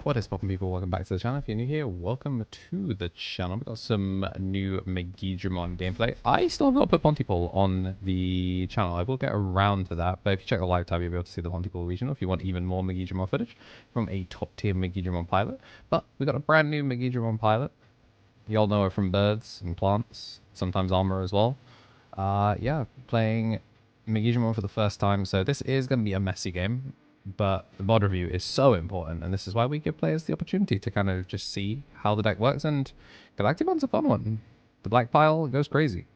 What is poppin', people? Welcome back to the channel. If you're new here, welcome to the channel. We've got some new Megidramon gameplay. I still have not put Pontypool on the channel. I will get around to that, but if you check the live tab, you'll be able to see the Pontypool regional if you want even more Megidramon footage from a top-tier Megidramon pilot. But we've got a brand new Megidramon pilot. You all know her from birds and plants, sometimes Armour as well. Yeah, playing Megidramon for the first time, so this is going to be a messy game. But the mod review is so important, and this is why we give players the opportunity to kind of just see how the deck works, and Galacticmon's a fun one. The black pile goes crazy.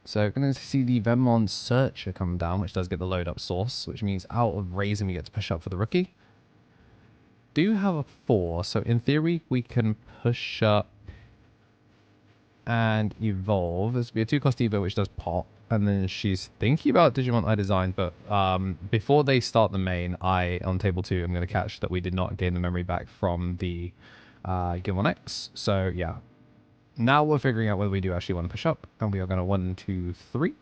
So we're going to see the Veemon Searcher come down, which does get the load up source, which means out of raising we get to push up for the rookie. Do have a 4, so in theory we can push up and evolve. This would be a 2-cost evo, which does pop. And then she's thinking about Digimon I designed, but before they start the main, on table 2, I'm going to catch that we did not gain the memory back from the Digimon X. So yeah, now we're figuring out whether we do actually want to push up, and we are going to 1, 2, 3.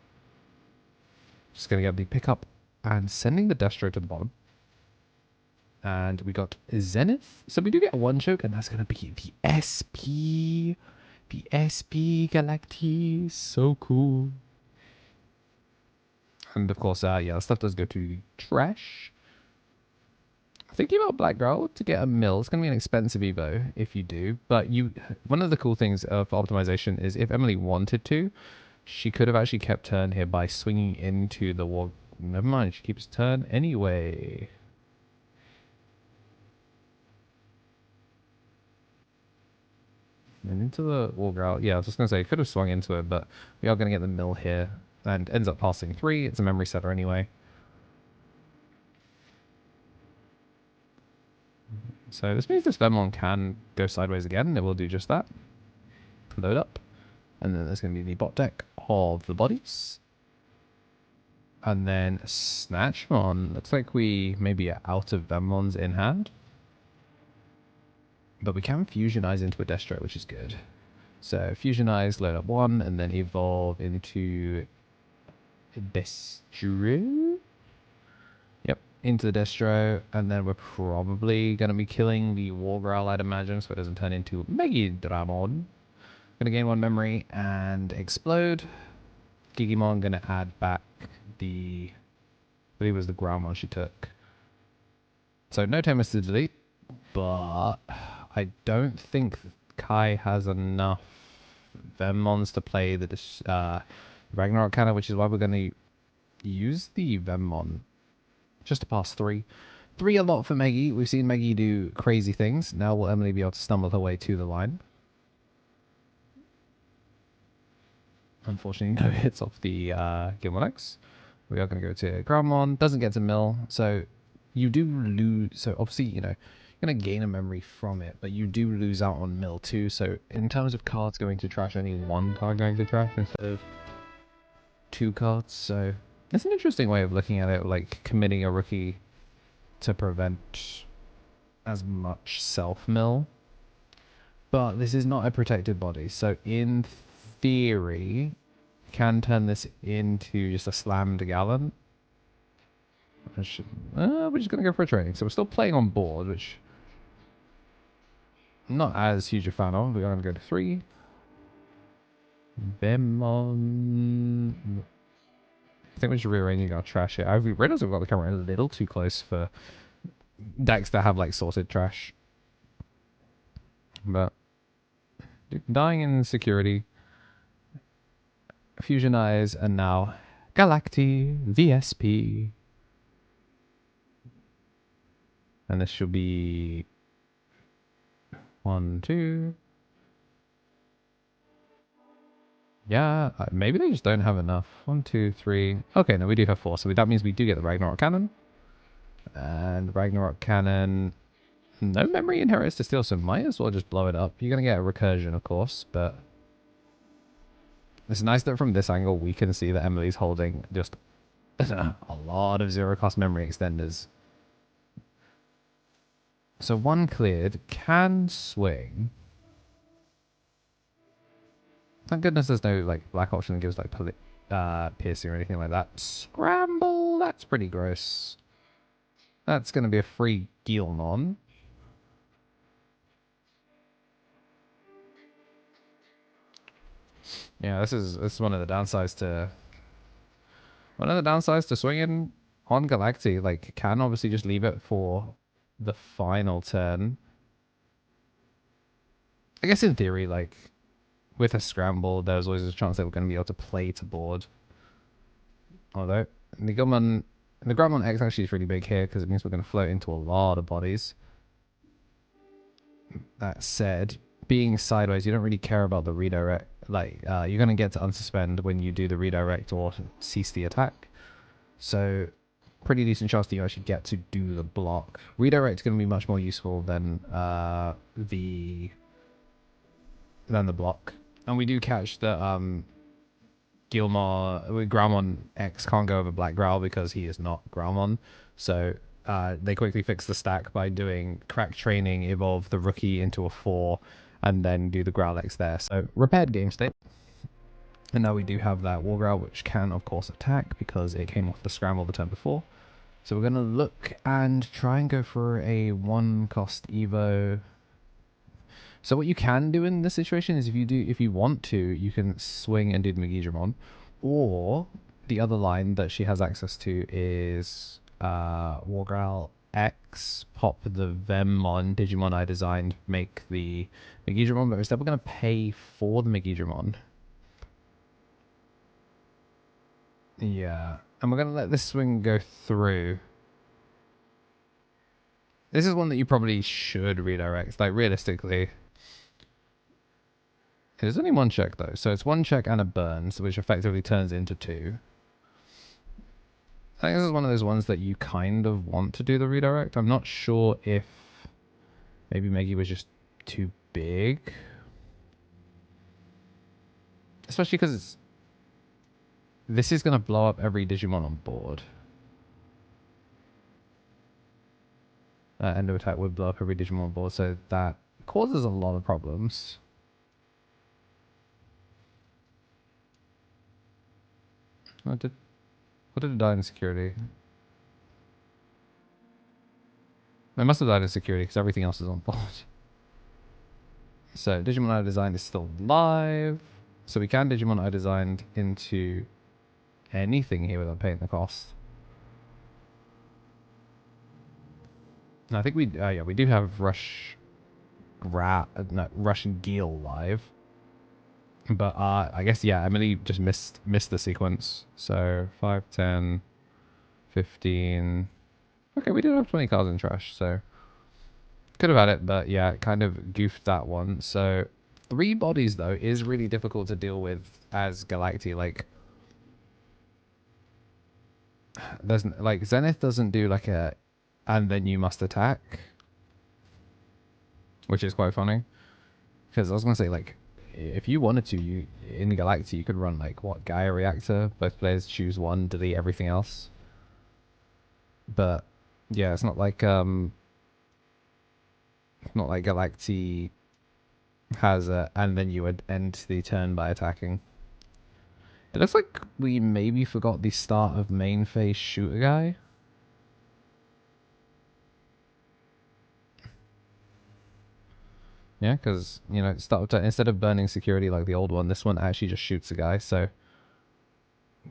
Just going to get the pickup and sending the Destro to the bottom. And we got Zenith, so we do get a 1 choke, and that's going to be the SP. The SP Galacti, so cool. And of course, yeah, stuff does go to trash. Thinking about Black Girl to get a mill, it's going to be an expensive evo if you do. But one of the cool things of optimization is if Emily wanted to, she could have actually kept turn here by swinging into the wall. Never mind, she keeps turn anyway. And into the wall girl. Yeah, I was just going to say, could have swung into it, but we are going to get the mill here. And ends up passing 3. It's a memory setter anyway. So this means this Veemon can go sideways again. It will do just that. Load up. And then there's going to be the bot deck of the bodies. And then Snatchmon. Looks like we maybe are out of Veemons in hand. But we can fusionize into a Destro, which is good. So fusionize, load up 1, and then evolve into Destro. Yep, into the Destro, and then we're probably going to be killing the War Growl, I'd imagine, so it doesn't turn into Megidramon. Going to gain 1 memory and explode. Digimon going to add back the, I believe it was the ground one she took. So no tamers to delete, but I don't think Kai has enough Veemons to play the Ragnarok cannon, which is why we're going to use the Veemon just to pass 3. 3 a lot for Meggy. We've seen Meggy do crazy things. Now will Emily be able to stumble her way to the line? Unfortunately, no hits off the Digimon X. We are going to go to Groundmon. Doesn't get to mill, so you do lose. So obviously, you know, you're going to gain a memory from it, but you do lose out on mill too. So in terms of cards going to trash, only 1 card going to trash instead of 2 cards. So it's an interesting way of looking at it, like committing a rookie to prevent as much self-mill. But this is not a protected body, so in theory, can turn this into just a slammed Gallon. We're just going to go for a training. So we're still playing on board, which I'm not as huge a fan of. We're going to go to 3. Veemon. I think we're just rearranging our trash here. I realized we've got the camera a little too close for decks that have like sorted trash. But dying in security. Fusionize, and now Galacti VSP. And this should be 1, 2. Yeah, maybe they just don't have enough. 1, 2, 3. Okay, no, we do have 4, so that means we do get the Ragnarok Cannon. And Ragnarok Cannon, no memory inherits to steal, so might as well just blow it up. You're going to get a recursion, of course, but it's nice that from this angle we can see that Emily's holding just a lot of 0-cost memory extenders. So 1 cleared, can swing. Thank goodness there's no like black option that gives like piercing or anything like that. Scramble, that's pretty gross. That's going to be a free Gilnon. Yeah, this is one of the downsides to swinging on Galacti. Like, can obviously just leave it for the final turn. I guess in theory, like, with a scramble, there's always a chance they were going to be able to play to board. Although, the Gramon X actually is really big here because it means we're going to float into a lot of bodies. That said, being sideways, you don't really care about the redirect. Like, you're going to get to unsuspend when you do the redirect or cease the attack. So, pretty decent chance that you actually get to do the block. Redirect is going to be much more useful than the block. And we do catch that Gilmore X can't go over Black Growl because he is not Growlmon. So they quickly fix the stack by doing Crack Training, evolve the rookie into a 4, and then do the Growl X there. So repaired game state. And now we do have that War Growl, which can, of course, attack because it came off the scramble the turn before. So we're going to look and try and go for a 1-cost Evo. So what you can do in this situation is if you want to, you can swing and do the Megidramon. Or the other line that she has access to is War Growl X, pop the Veemon Digimon I designed, make the Megidramon, but instead we're going to pay for the Megidramon. Yeah, and we're going to let this swing go through. This is one that you probably should redirect, like realistically. It is only 1 check though, so it's 1 check and a burn, which effectively turns into 2. I think this is one of those ones that you kind of want to do the redirect. I'm not sure if maybe Meggy was just too big. Especially because this is going to blow up every Digimon on board. Endo attack would blow up every Digimon on board, so that causes a lot of problems. What did it die in security? It must have died in security because everything else is on board. So Digimon I designed is still live. So we can Digimon I designed into anything here without paying the cost. And I think we do have Rush and Geel live. But I guess Emily just missed the sequence. So 5, 10, 15. Okay, we did have 20 cards in trash, so could have had it, but yeah, kind of goofed that one. So 3 bodies though is really difficult to deal with as Galacti. Like, there's like Zenith doesn't do like a and then you must attack, which is quite funny. Because I was gonna say, like, if you wanted to, you in Galacti you could run like what, Gaia Reactor. Both players choose one, delete everything else. But yeah, it's not like Galacti has a and then you would end the turn by attacking. It looks like we maybe forgot the start of main phase shooter guy. Yeah, because, you know, instead of burning security like the old one, this one actually just shoots a guy. So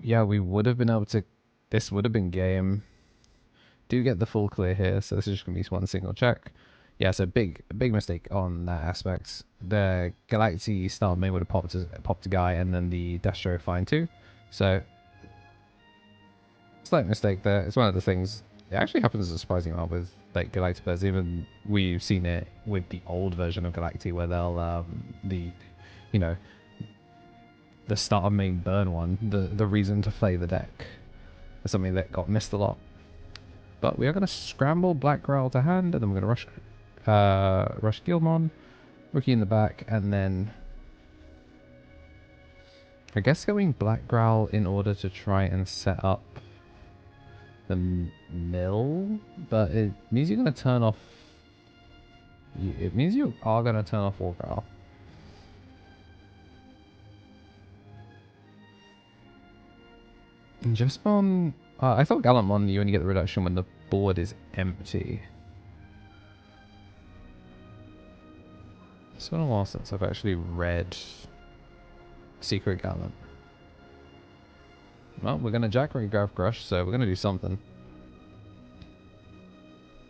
yeah, we would have been able to. This would have been game. Do get the full clear here, so this is just gonna be 1 single check. Yeah, so big mistake on that aspect. The Galacti start main would have popped a guy, and then the Destro fine too. So slight mistake there. It's one of the things. It actually happens a surprising well with like Galacti players. Even we've seen it with the old version of Galacti, where they'll you know, the start of main burn one, the reason to play the deck, is something that got missed a lot. But we are going to scramble Black Growl to hand, and then we're going to rush Gilmon, rookie in the back, and then I guess going Black Growl in order to try and set up the mill, but it means you're going to turn off. It means you are going to turn off War Growl. Just on, I thought Galacticmon you only get the reduction when the board is empty. It's been a while since I've actually read Secret Gallant. Well, we're gonna Jack Grave Crush, so we're gonna do something.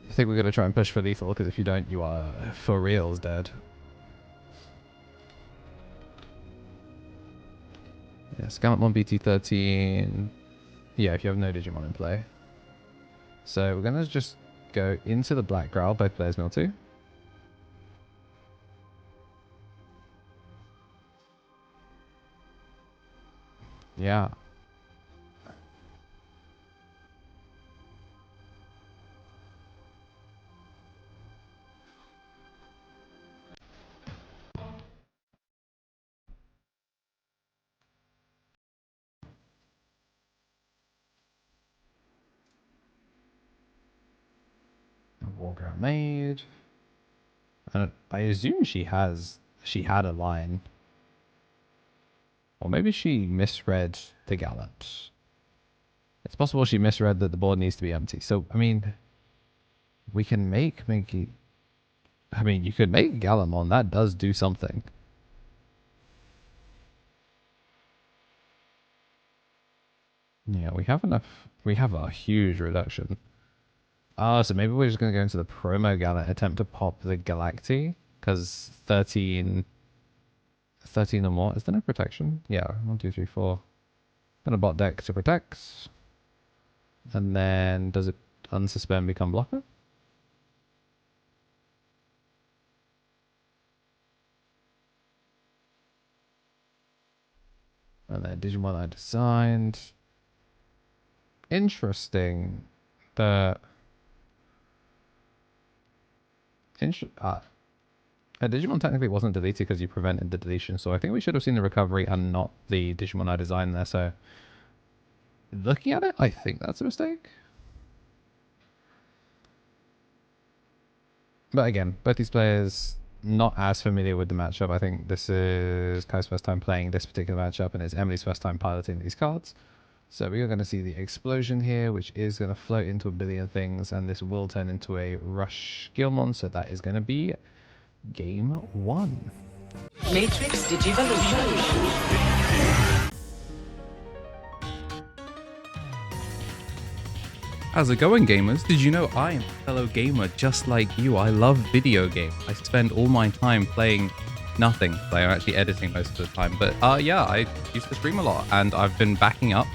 I think we're gonna try and push for lethal, because if you don't, you are for reals dead. Yes, Galacticmon BT21. Yeah, if you have no Digimon in play. So we're gonna just go into the Black Growl, both players mill 2. Yeah. Warground made. And I assume she had a line. Or maybe she misread the Gallops. It's possible she misread that the board needs to be empty. So, I mean, we can make I mean, you could make Gallimon. That does do something. Yeah, we have enough. We have a huge reduction. Oh, so maybe we're just going to go into the promo Gallant, attempt to pop the Galacti. Because 13 or more. Is there no protection? Yeah, 1, 2, 3, 4. Gonna bot deck to protect. And then does it unsuspend become blocker? And then Digimon I designed. Interesting. The Digimon technically wasn't deleted because you prevented the deletion, so I think we should have seen the recovery and not the Digimon I designed there. So looking at it, I think that's a mistake. But again, both these players not as familiar with the matchup. I think this is Kai's first time playing this particular matchup, and it's Emily's first time piloting these cards. So we are going to see the explosion here, which is going to float into a billion things, and this will turn into a Rush Gilmon. So that is going to be game 1. Matrix Digivolution. How's it going, gamers? Did you know I am a fellow gamer just like you? I love video games. I spend all my time playing nothing. I'm actually editing most of the time. But yeah, I used to stream a lot, and I've been backing up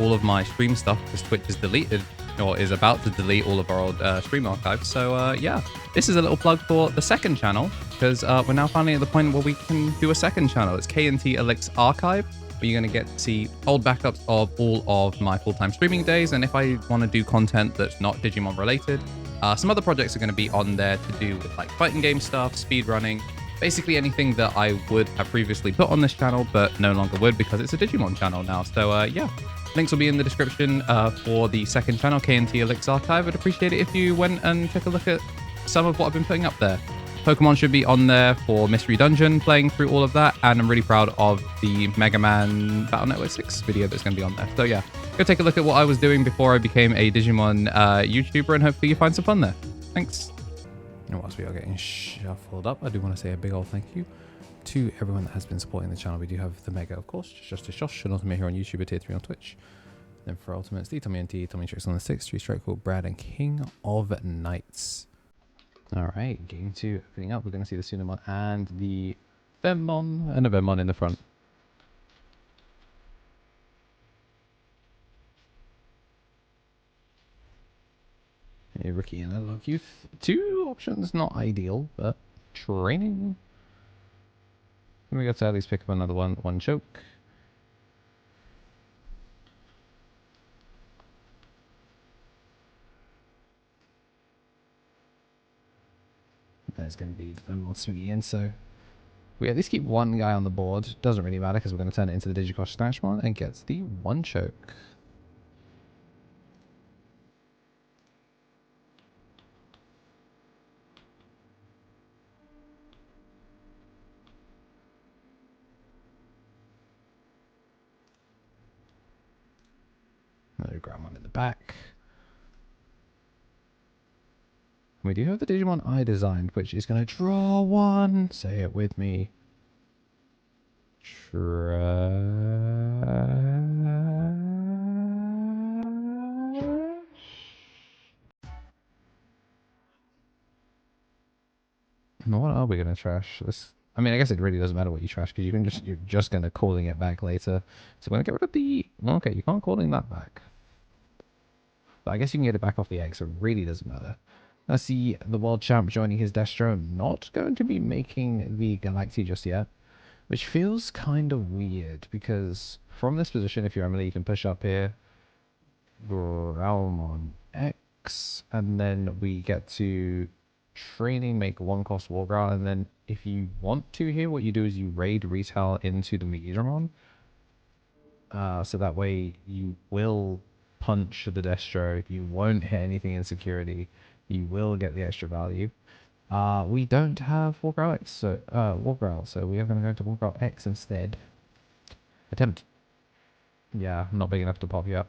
all of my stream stuff because Twitch has deleted or is about to delete all of our old stream archives. So yeah, this is a little plug for the second channel, because we're now finally at the point where we can do a second channel. It's KnTElixar Archive, where you're going to get to see old backups of all of my full-time streaming days. And if I want to do content that's not Digimon related, some other projects are going to be on there to do with like fighting game stuff, speed running, basically anything that I would have previously put on this channel but no longer would because it's a Digimon channel now. So yeah, links will be in the description for the second channel, KnTElixar Archive. I'd appreciate it if you went and took a look at some of what I've been putting up there. Pokemon should be on there for Mystery Dungeon, playing through all of that, and I'm really proud of the Mega Man Battle Network 6 video that's going to be on there. So yeah, go take a look at what I was doing before I became a Digimon YouTuber, and hopefully you find some fun there. Thanks. And whilst we are getting shuffled up, I do want to say a big old thank you to everyone that has been supporting the channel. We do have the Mega, of course, just to Josh, and also me here on YouTube, Tier 3 on Twitch. Then for Ultimates, the Tommy NT, Tommy Tricks on the 6, 3 Strike Cool, Brad, and King of Knights. Alright, game 2 opening up. We're going to see the Sunamon and the Veemon, and a Veemon in the front. A rookie and a log youth. 2 options, not ideal, but training. And we got to at least pick up another one choke. There's going to be the Veemon swinging in, so we at least keep one guy on the board. Doesn't really matter because we're going to turn it into the Digikosh Snatchmon and gets the 1 choke. Another Grandmon in the back. We do have the Digimon I designed, which is going to draw 1. Say it with me. What are we gonna trash? This. I mean, I guess it really doesn't matter what you trash because you're just gonna calling it back later. So we're gonna get rid of the. Well, okay, you can't calling that back. But I guess you can get it back off the egg, so it really doesn't matter. I see the world champ joining his Destro. Not going to be making the Galacti just yet, which feels kind of weird because from this position, if you're Emily, you can push up here. Realm on X, and then we get to training, make one cost Wargrowl, and then if you want to here, what you do is you raid retail into the Megidramon. So that way you will punch the Destro, you won't hit anything in security, you will get the extra value. We don't have Wargrowl X, so Wargrowl, so we are going to go to Wargrowl X instead. Attempt. Yeah, not big enough to pop you up.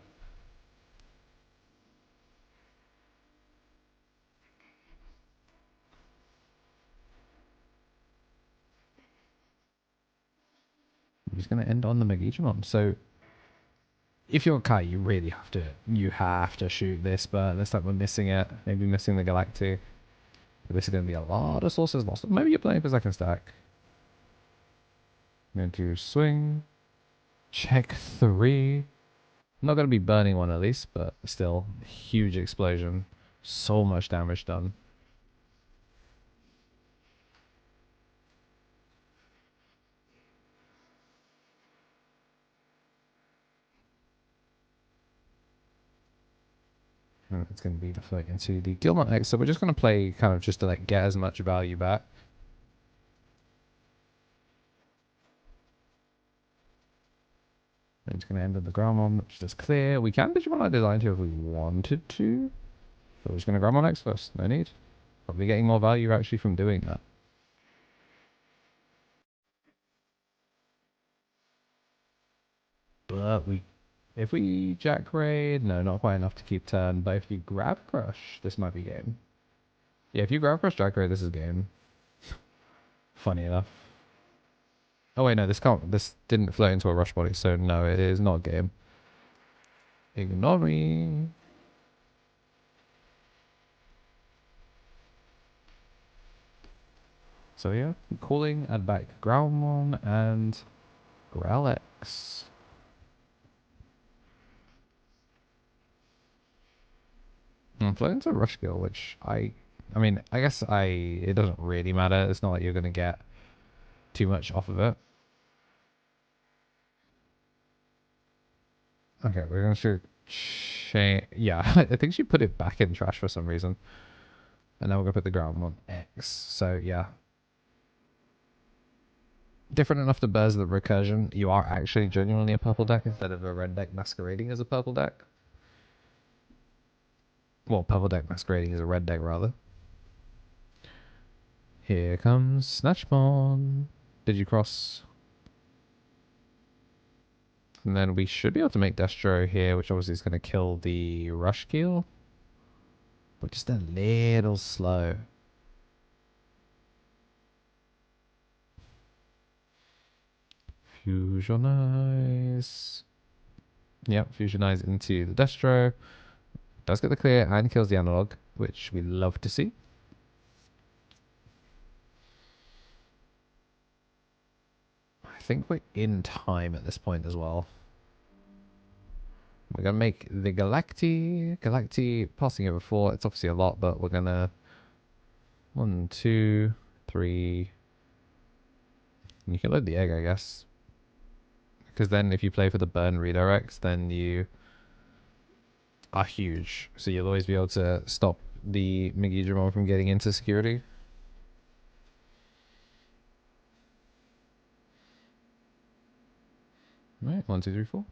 I'm just going to end on the Megidramon. So if you're Kai, you have to shoot this, but looks like we're missing it. Maybe missing the Galactic. This is going to be a lot of sources lost. Maybe you're playing for second stack. I'm going to swing. Check 3. I'm not going to be burning one at least, but still, huge explosion. So much damage done. And it's going to be the float into the Gilmont X. So we're just going to play kind of just to like get as much value back. I'm just going to end on the Grammon, which is clear. We can Digimon Design too if we wanted to. So we're just going to Grammon X first. No need. Probably getting more value actually from doing that. But if we Jack Raid, no, not quite enough to keep turn. But if you grab Crush, this might be game. Yeah, if you grab Crush Jack Raid, this is game. Funny enough. Oh wait, no, this can't. This didn't float into a rush body, so no, it is not game. Ignore me. So yeah, calling, add back Growlmon and Growlix. I'm floating to Rush Skill, which I mean, I guess it doesn't really matter. It's not like you're gonna get too much off of it. Okay, we're going to change. Yeah, I think she put it back in trash for some reason. And now we're going to put the ground on X. So, yeah. Different enough to Bears the recursion. You are actually genuinely a purple deck instead of a red deck masquerading as a purple deck. Well, purple deck masquerading as a red deck, rather. Here comes Snatchmon. Did you cross? And then we should be able to make Destro here, which obviously is going to kill the Rush Keel. But just a little slow. Fusionize. Yep, fusionize into the Destro. Does get the clear and kills the analog, which we love to see. I think we're in time at this point as well. We're going to make the Galacti passing over 4. It's obviously a lot, but we're going to 1, 2, 3. You can load the egg, I guess. Because then if you play for the burn redirects, then you are huge. So you'll always be able to stop the Megidramon from getting into security. Right, 1, 2, 3, 4.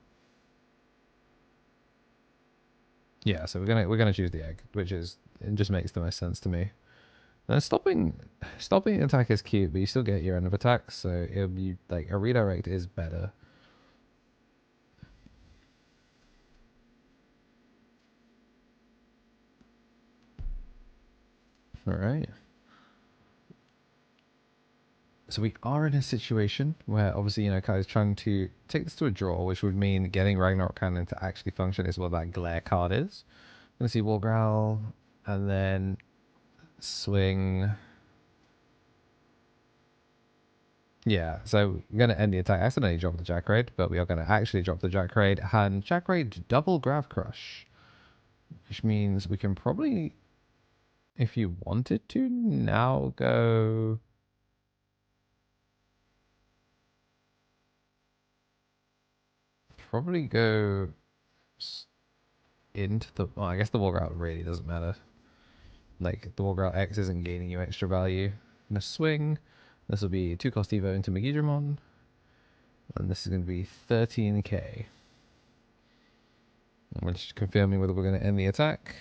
Yeah, so we're gonna choose the egg, which is it just makes the most sense to me. And stopping attack is cute, but you still get your end of attack, so it'll be like a redirect is better. Alright. So we are in a situation where obviously, Kai's trying to take this to a draw, which would mean getting Ragnarok Cannon to actually function is what that glare card is. Gonna see War Growl, and then swing. Yeah, so we're gonna end the attack. I accidentally dropped the Jack Raid, but we are gonna actually drop the Jack Raid and Jack Raid double Grav Crush, which means we can probably, if you wanted to, now go. Probably go into the. Well, I guess the War Growl really doesn't matter. Like, the War Growl X isn't gaining you extra value. I'm gonna swing. This will be 2 cost Evo into Megidramon. And this is going to be 13k. We're just confirming whether we're going to end the attack.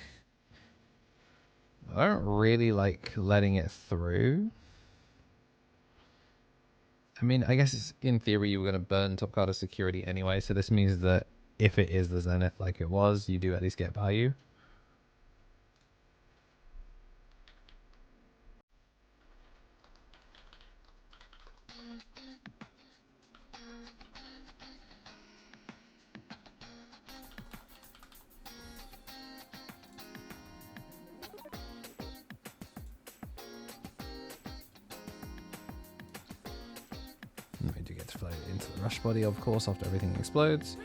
I don't really like letting it through. I mean, I guess in theory you were going to burn top card of security anyway, so this means that if it is the Zenith like it was, you do at least get value. And we do get to play into the rush body, of course, after everything explodes.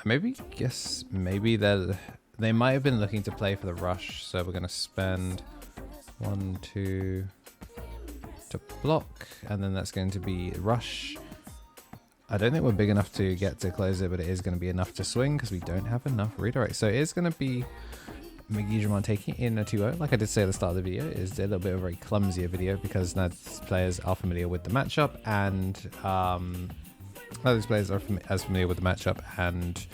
Maybe they might have been looking to play for the rush, so we're going to spend 1, 2 to block, and then that's going to be rush. I don't think we're big enough to get to close it, but it is going to be enough to swing because we don't have enough redirect. So it is going to be Megidramon taking in a 2-0. Like I did say at the start of the video, it's a little bit of a very clumsier video because now players are familiar with the matchup, and those players are as familiar with the matchup, and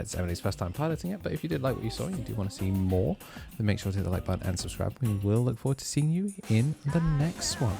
it's Emily's first time piloting it. But if you did like what you saw and you do want to see more, then make sure to hit the like button and subscribe. We will look forward to seeing you in the next one.